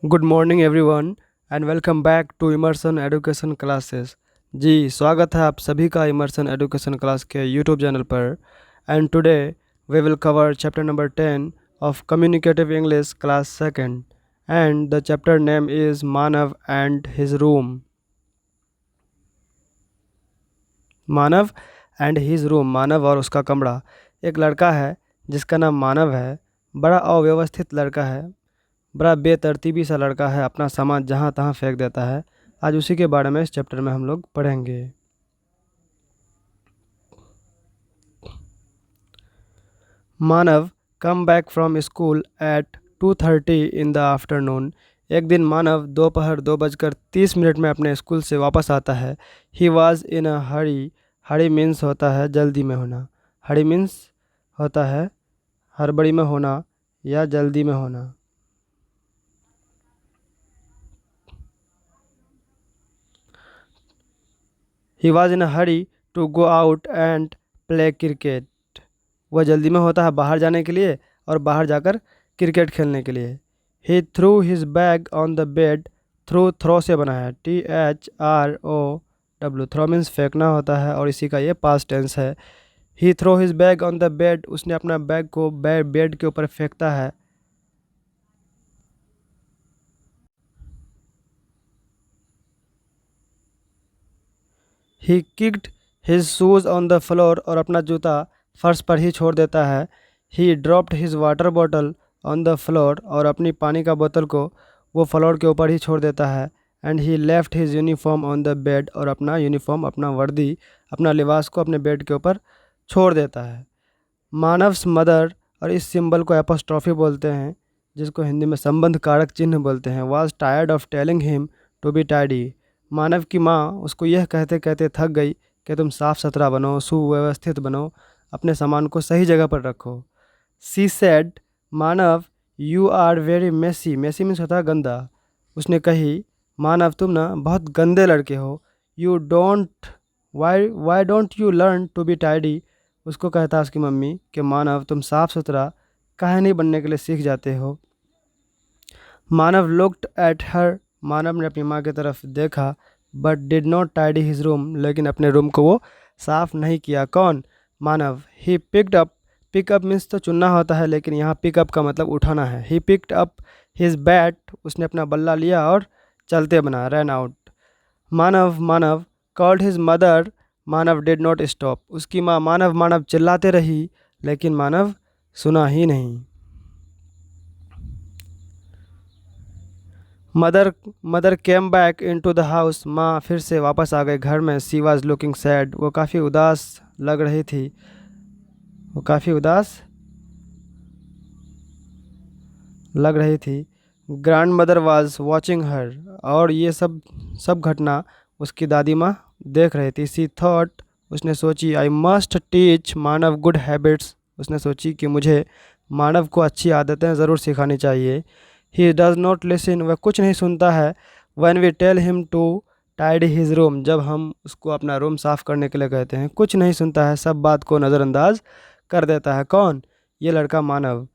Good morning everyone and welcome back to Emerson education classes. जी स्वागत है आप सभी का इमर्सन एजुकेशन क्लास के यूट्यूब चैनल पर। And today we will cover chapter number 10 of communicative English class second and the chapter name is Manav and his room. Manav and his room, Manav और उसका कमरा। एक लड़का है जिसका नाम मानव है। बड़ा अव्यवस्थित लड़का है, बड़ा बेतरतीबी सा लड़का है, अपना सामान जहाँ तहाँ फेंक देता है। आज उसी के बारे में इस चैप्टर में हम लोग पढ़ेंगे। Manav come back from school at 2:30 in the afternoon. एक दिन मानव दोपहर 2:30 में अपने स्कूल से वापस आता है। ही was in a Hari. Hari means होता है जल्दी में होना। हरी मीन्स होता है हड़बड़ी में होना या जल्दी में होना। He was in a hurry to go out and play cricket. वह जल्दी में होता है बाहर जाने के लिए और बाहर जाकर क्रिकेट खेलने के लिए। He threw his bag on the bed. Throw से बना है THRO W। थ्रो मीन्स फेंकना होता है और इसी का ये पास्ट टेंस है। He throw his bag on the bed. उसने अपना बैग को बेड के ऊपर फेंकता है। He kicked his shoes on the floor. और अपना जूता फर्श पर ही छोड़ देता है। He dropped his water bottle on the floor. और अपनी पानी का बोतल को वो फ्लोर के ऊपर ही छोड़ देता है। And he left his uniform on the bed. और अपना यूनिफॉर्म, अपना वर्दी, अपना लिबास को अपने बेड के ऊपर छोड़ देता है। मानव्स मदर, और इस सिंबल को एपोस्ट्रॉफी बोलते हैं जिसको हिंदी में संबंध कारक चिन्ह बोलते हैं, was tired of telling him to be tidy. Manav की माँ उसको यह कहते कहते थक गई कि तुम साफ सुथरा बनो, सुव्यवस्थित बनो, अपने सामान को सही जगह पर रखो। She said, Manav you are very messy. Messy means होता है गंदा। उसने कही, मानव तुम ना बहुत गंदे लड़के हो। You don't why don't you learn to be tidy. उसको कहता उसकी मम्मी कि मानव तुम साफ सुथरा काहे नहीं बनने के लिए सीख जाते हो। मानव लुक्ड एट हर। मानव ने अपनी माँ की तरफ देखा but did not tidy his room. लेकिन अपने रूम को वो साफ नहीं किया। कौन? Manav. He picked up. Pick up means तो चुनना होता है, लेकिन यहाँ पिकअप का मतलब उठाना है। ही पिकड अप हिज बैट। उसने अपना बल्ला लिया और चलते बना, run out. Manav called his mother. Manav did not stop. उसकी माँ मानव मानव चिल्लाते रही, लेकिन मानव सुना ही नहीं। Mother came back into the house. माँ फिर से वापस आ गई घर में। She was looking sad. वो काफ़ी उदास लग रही थी। वो काफ़ी उदास लग रही थी। ग्रैंड मदर वाज वॉचिंग हर। और ये सब घटना उसकी दादी माँ देख रही थी। सी थॉट, उसने सोची, I must teach Manav good habits. उसने सोची कि मुझे मानव को अच्छी आदतें ज़रूर सिखानी चाहिए। He does not listen. वह कुछ नहीं सुनता है। When we tell him to tidy his room. जब हम उसको अपना रूम साफ़ करने के लिए कहते हैं, कुछ नहीं सुनता है, सब बात को नज़रअंदाज कर देता है। कौन? ये लड़का Manav.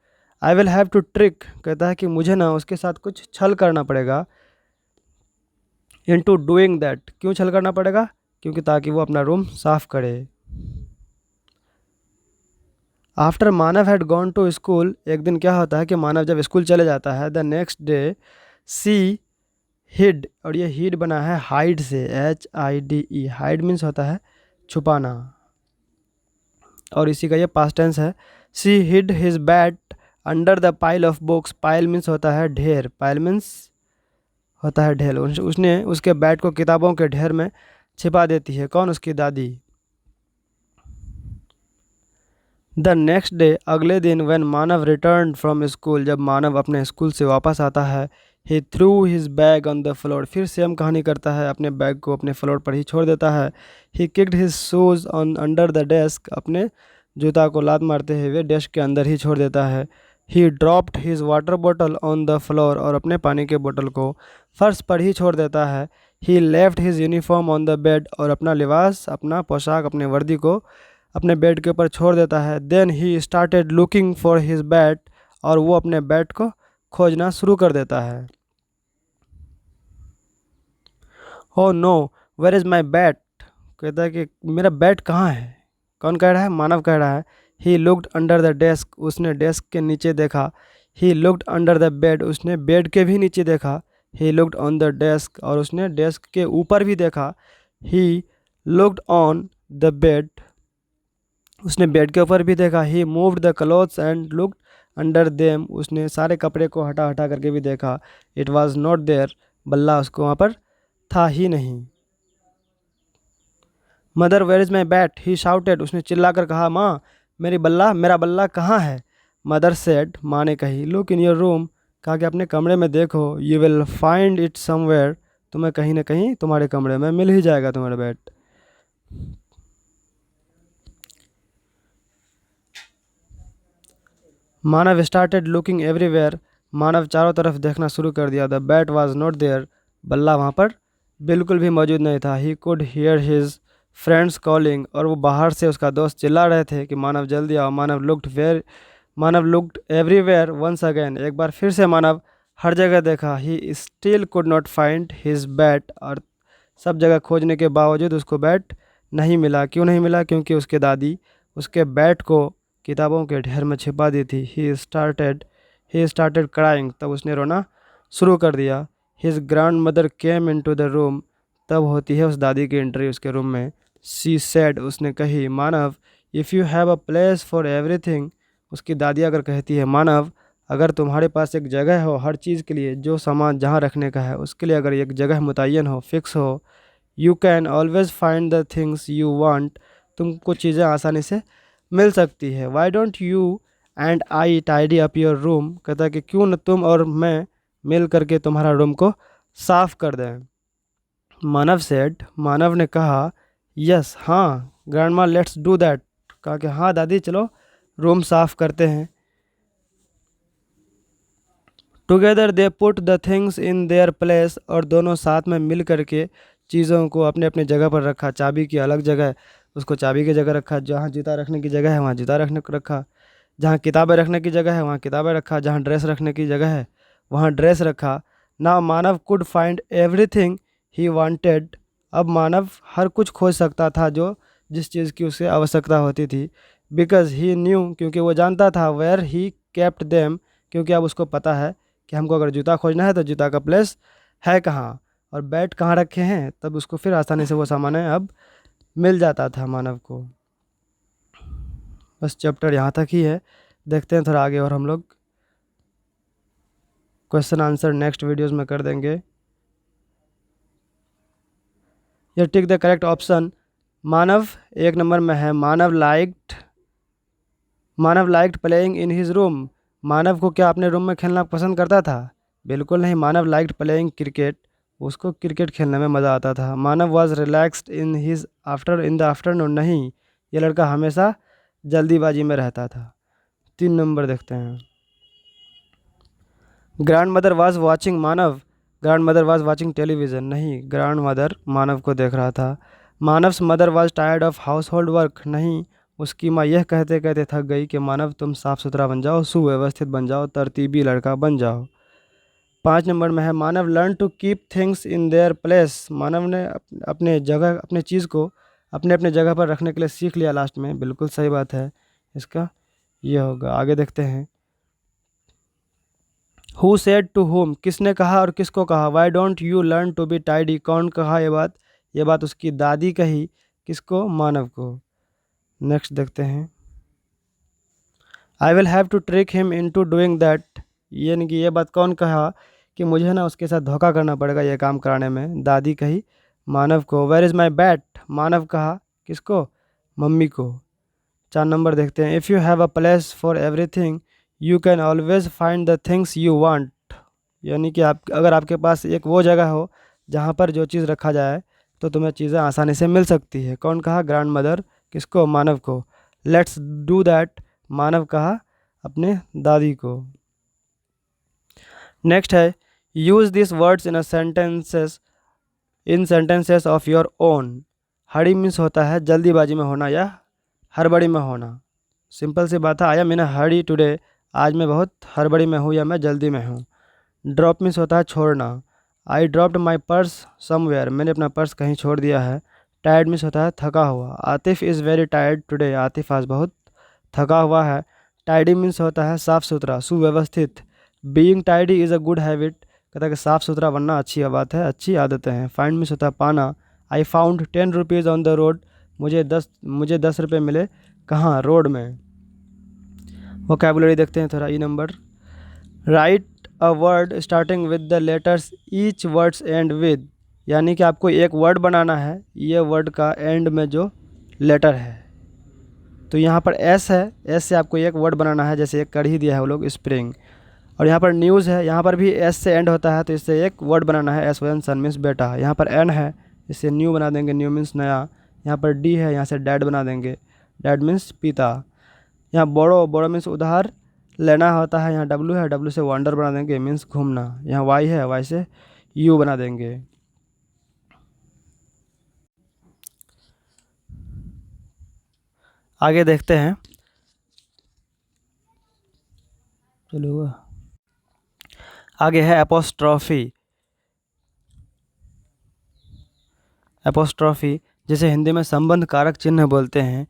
I will have to trick, कहता है कि मुझे ना उसके साथ कुछ छल करना पड़ेगा। इन टू डूइंग दैट। क्यों छल करना पड़ेगा? क्योंकि ताकि वो अपना रूम साफ करे। After Manav had gone to school. एक दिन क्या होता है कि मानव जब स्कूल चले जाता है, the next day she hid. और ये हिड बना है हाइड से, HIDE। हाइड मीन्स होता है छुपाना, और इसी का ये पास्ट टेंस है। She hid his bat under the pile of books. Pile means होता है ढेर। पाइल मीन्स होता है ढेर। उसने उसके बैट को किताबों के ढेर में छिपा देती है। कौन? उसकी दादी। द नेक्स्ट डे, अगले दिन, when Manav return from school. जब मानव अपने स्कूल से वापस आता है, he threw his bag on the floor. फिर सेम कहानी करता है, अपने बैग को अपने फ्लोर पर ही छोड़ देता है। He kicked his shoes on under the desk. अपने जूता को लात मारते हुए डेस्क के अंदर ही छोड़ देता है। He dropped his water bottle on the floor. और अपने पानी के बोतल को फर्श पर ही छोड़ देता है। He left his uniform on the bed. और अपना लिबास, अपना पोशाक, अपने वर्दी को अपने बेड के ऊपर छोड़ देता है। Then he started looking for his bat. और वो अपने बैट को खोजना शुरू कर देता है। Oh no, where is my bat. कहता है कि मेरा बैट कहाँ है। कौन कह रहा है? मानव कह रहा है। He looked under the desk, उसने डेस्क के नीचे देखा। He looked under the bed, उसने बेड के भी नीचे देखा। He looked on the desk, और उसने डेस्क के ऊपर भी देखा। He looked on the bed, उसने बेड के ऊपर भी देखा। He moved the clothes and looked under them, उसने सारे कपड़े को हटा हटा करके भी देखा। इट वॉज नॉट देयर, बल्ला उसको वहाँ पर था ही नहीं। Mother where is my bat, he shouted, उसने चिल्लाकर कहा, माँ मेरा बल्ला कहाँ है। मदर सेड, माँ ने कही, लुक इन योर रूम, कहा कि अपने कमरे में देखो। You will find it somewhere, तुम्हें कहीं ना कहीं तुम्हारे कमरे में मिल ही जाएगा तुम्हारा bat. Manav started looking everywhere, Manav चारों तरफ देखना शुरू कर दिया। The bat was not there, बल्ला वहाँ पर बिल्कुल भी मौजूद नहीं था। He could hear his friends calling, और वो बाहर से उसका दोस्त चिल्ला रहे थे कि मानव जल्दी आओ। मानव लुक्ड एवरीवेयर वंस अगेन, एक बार फिर से मानव हर जगह देखा। He still could not find his bat, और सब जगह खोजने के बावजूद उसको बैट नहीं मिला। क्यों नहीं मिला? क्योंकि उसके दादी उसके बैट को किताबों के ढेर में छिपा दी थी। ही स्टार्टेड क्राइंग, तब उसने रोना शुरू कर दिया। His grandmother came into the room, तब होती है उस दादी की एंट्री उसके रूम में। शी सेड, उसने कही, Manav if you have a place for everything, उसकी दादी अगर कहती है, मानव अगर तुम्हारे पास एक जगह हो हर चीज़ के लिए, जो सामान जहाँ रखने का है उसके लिए अगर एक जगह मुतय्यन हो, फिक्स हो, you can always find the things you want, तुमको चीज़ें आसानी से मिल सकती है। Y don't you and I tidy up your room, कहता है कि क्यों न तुम और मैं मिल करके तुम्हारा रूम को साफ कर दें। मानव सेड, मानव ने कहा, यस हाँ, ग्रैंडमा लेट्स डू दैट, कहा कि हाँ दादी चलो रूम साफ करते हैं। Together they put the things in their place, और दोनों साथ में मिल करके चीज़ों को अपने अपने जगह पर रखा। चाबी की अलग जगह, उसको चाबी की जगह रखा। जहाँ जूता रखने की जगह है वहाँ जूता रखने को रखा। जहाँ किताबें रखने की जगह है वहाँ किताबें रखा। जहाँ ड्रेस रखने की जगह है वहाँ ड्रेस रखा। Now Manav could find everything he wanted, अब मानव हर कुछ खोज सकता था जो जिस चीज़ की उसे आवश्यकता होती थी। बिकॉज ही न्यू, क्योंकि वो जानता था। वेयर ही केप्ट देम, क्योंकि अब उसको पता है कि हमको अगर जूता खोजना है तो जूता का प्लेस है कहाँ और बैट कहाँ रखे हैं, तब उसको फिर आसानी से वो सामान है अब मिल जाता था मानव को। बस चैप्टर यहाँ तक ही है, देखते हैं थोड़ा आगे और हम लोग क्वेश्चन आंसर नेक्स्ट वीडियोस में कर देंगे। ये tick the correct option, Manav एक नंबर में है। Manav liked playing in his room, Manav को क्या अपने रूम में खेलना पसंद करता था? बिल्कुल नहीं। मानव लाइक्ड प्लेइंग क्रिकेट, उसको क्रिकेट खेलने में मज़ा आता था। Manav was relaxed in the afternoon, नहीं, ये लड़का हमेशा जल्दीबाजी में रहता था। 3 नंबर देखते हैं। Grandmother was watching Manav, grandmother was watching television, नहीं, ग्रैंड मदर मानव को देख रहा था। Manav's mother was tired of household work, नहीं, उसकी माँ यह कहते कहते थक गई कि मानव तुम साफ़ सुथरा बन जाओ, सुव्यवस्थित बन जाओ, तरतीबी लड़का बन जाओ। 5 नंबर में है, Manav learn to keep things in their place, Manav ने अपने जगह अपने चीज़ को अपने अपने जगह पर रखने के लिए सीख लिया लास्ट में। बिल्कुल सही बात है, इसका ये होगा। आगे देखते हैं। हु सेड टू होम, किसने कहा और किसको कहा? Why don't you learn to be tidy, कौन कहा ये बात? ये बात उसकी दादी कही, किसको? मानव को। नेक्स्ट देखते हैं। I will have to trick him into doing that, यानी कि ये बात कौन कहा कि मुझे ना उसके साथ धोखा करना पड़ेगा ये काम कराने में? दादी कही मानव को। वेयर इज़ माई बैट, मानव कहा किसको? मम्मी को। 4 नंबर देखते हैं। If you have a place for everything you can always find the things you want, यानी कि आप अगर आपके पास एक वो जगह हो जहाँ पर जो चीज़ रखा जाए तो तुम्हें चीज़ें आसानी से मिल सकती है। कौन कहा? ग्रैंड मदर, किसको? मानव को। लेट्स डू दैट, मानव कहा अपने दादी को। नेक्स्ट है, use this words in sentences of your own. Hari means होता है जल्दीबाजी में होना या हड़बड़ी में होना। सिंपल सी बात है, I am in a Hari today, आज मैं बहुत हड़बड़ी में हूँ या मैं जल्दी में हूँ। ड्रॉप मीन्स होता है छोड़ना, I dropped my purse somewhere, मैंने अपना पर्स कहीं छोड़ दिया है। टायर्ड मीन्स होता है थका हुआ। Atif is very tired today, Atif आज बहुत थका हुआ है। टाइडी मीन्स होता है साफ़ सुथरा, सुव्यवस्थित। Being tidy is a good habit, कहता है कि साफ़ सुथरा बनना अच्छी बात है, अच्छी आदतें हैं। फाइंड मीन्स होता है पाना। I found 10 rupees on the road, मुझे 10 रुपये मिले कहाँ, रोड में। वोकैबुलरी देखते हैं थोड़ा। E number, write a word starting with the letters each words end with, यानी कि आपको एक वर्ड बनाना है, ये वर्ड का एंड में जो लेटर है। तो यहाँ पर एस है, एस से आपको एक वर्ड बनाना है, जैसे एक कर ही दिया है वो लोग, स्प्रिंग। और यहाँ पर न्यूज़ है, यहाँ पर भी एस से एंड होता है, तो इससे एक वर्ड बनाना है, एस वन सन मीन्स बेटा। यहाँ पर एन है, इससे न्यू बना देंगे, न्यू मीन्स नया। यहाँ पर डी है, यहाँ से डैड बना देंगे, डैड मीन्स पिता। यहाँ बोरो, बोरो मीन्स उधार लेना होता है। यहाँ डब्लू है, डब्लू से वंडर बना देंगे, मीन्स घूमना। यहाँ वाई है, वाई से यू बना देंगे। आगे देखते हैं, चलो आगे है एपोस्ट्रॉफी। एपोस्ट्रॉफी जिसे हिंदी में संबंध कारक चिन्ह बोलते हैं।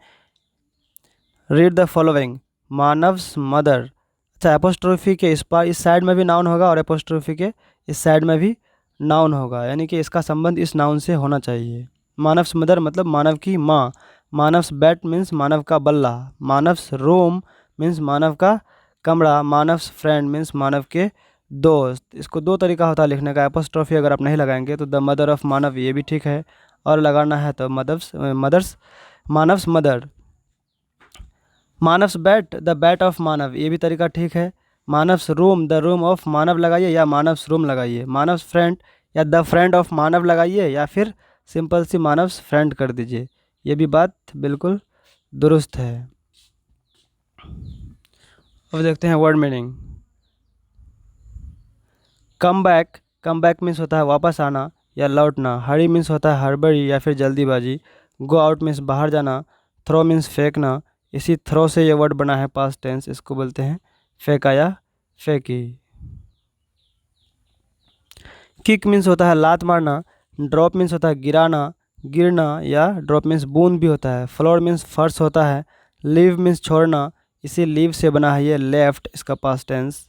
Read the following, Manav's mother. अच्छा, एपोस्ट्रॉफी के इस पार इस साइड में भी नाउन होगा और एपोस्ट्रॉफी के इस साइड में भी नाउन होगा, यानी कि इसका संबंध इस नाउन से होना चाहिए। मानव्स मदर मतलब मानव की माँ। मानव्स बेड मीन्स मानव का बल्ला। मानव्स रूम मीन्स मानव का कमरा। मानव्स फ्रेंड मीन्स मानव के दोस्त। इसको दो तरीका होता है लिखने का। एपोस्ट्रॉफी अगर आप नहीं लगाएंगे तो द मदर ऑफ मानव, ये भी ठीक है, और लगाना है तो mothers Manav's mother. Manav's bat, the bat of Manav, ये भी तरीका ठीक है। Manav's room, the room of Manav लगाइए या मानव्स रूम लगाइए। मानव्स फ्रेंड या द फ्रेंड ऑफ मानव लगाइए, या फिर सिंपल सी मानव्स फ्रेंड कर दीजिए, ये भी बात बिल्कुल दुरुस्त है। अब देखते हैं word meaning. Come back, come back means होता है वापस आना या लौटना। हरी मीन्स होता है हड़बड़ी या फिर जल्दीबाजी। गो आउट मीन्स बाहर जाना। थ्रो मीन्स फेंकना, इसी थ्रो से ये वर्ड बना है पास्ट टेंस, इसको बोलते हैं फेंका या फेंकी। किक मीन्स होता है लात मारना। ड्रॉप मीन्स होता है गिराना, गिरना, या ड्रॉप मीन्स बूंद भी होता है। फ्लोर मीन्स फर्श होता है। लीव मीन्स छोड़ना, इसी लीव से बना है ये लेफ्ट, इसका पास्ट टेंस।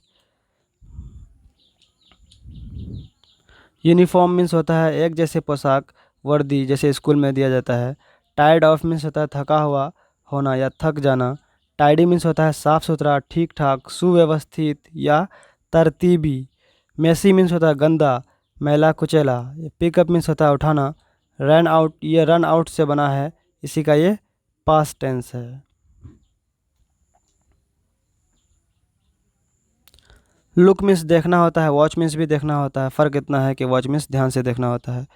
यूनिफॉर्म मीन्स होता है एक जैसे पोशाक, वर्दी, जैसे स्कूल में दिया जाता है। टायर्ड ऑफ मीन्स होता है थका हुआ होना या थक जाना। टाइडी मीन्स होता है साफ़ सुथरा, ठीक ठाक, सुव्यवस्थित या तरतीबी। मेसी मीन्स होता है गंदा, मैला कुचैला। पिकअप मीन्स होता है उठाना। रन आउट, ये रन आउट से बना है, इसी का ये पास्ट टेंस है। लुक मीन्स देखना होता है, वॉच मीन्स भी देखना होता है। फ़र्क इतना है कि वॉच मीन्स ध्यान से देखना होता है।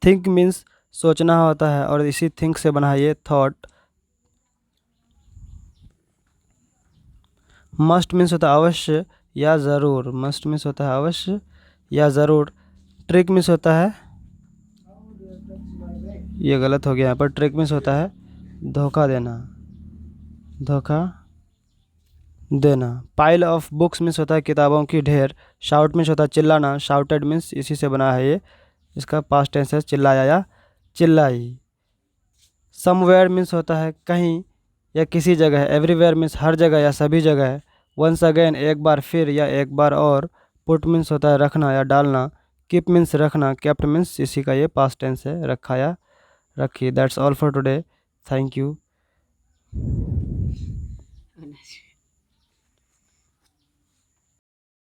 थिंक मीन्स सोचना होता है, और इसी थिंक से बना है ये थॉट। मस्ट मीन्स होता है अवश्य या ज़रूर। मस्ट मीन्स होता है अवश्य या ज़रूर। ट्रिक मीन्स होता है, ये गलत हो गया यहाँ पर, ट्रिक मीन्स होता है धोखा देना, धोखा देना। पाइल ऑफ बुक्स मीन्स होता है किताबों की ढेर। शाउट मीन्स होता है चिल्लाना। शाउटेड मीन्स इसी से बना है ये, इसका पास्ट टेंस है चिल्लाया या चिल्लाई। समवेयर मीन्स होता है कहीं या किसी जगह। एवरीवेयर मीन्स हर जगह या सभी जगह। वंस अगेन एक बार फिर या एक बार और। पुट मीन्स होता है रखना या डालना। कीप मीन्स रखना। केप्ट मीन्स इसी का ये पास्ट टेंस है, रखा या रखी। That's all for today, thank you.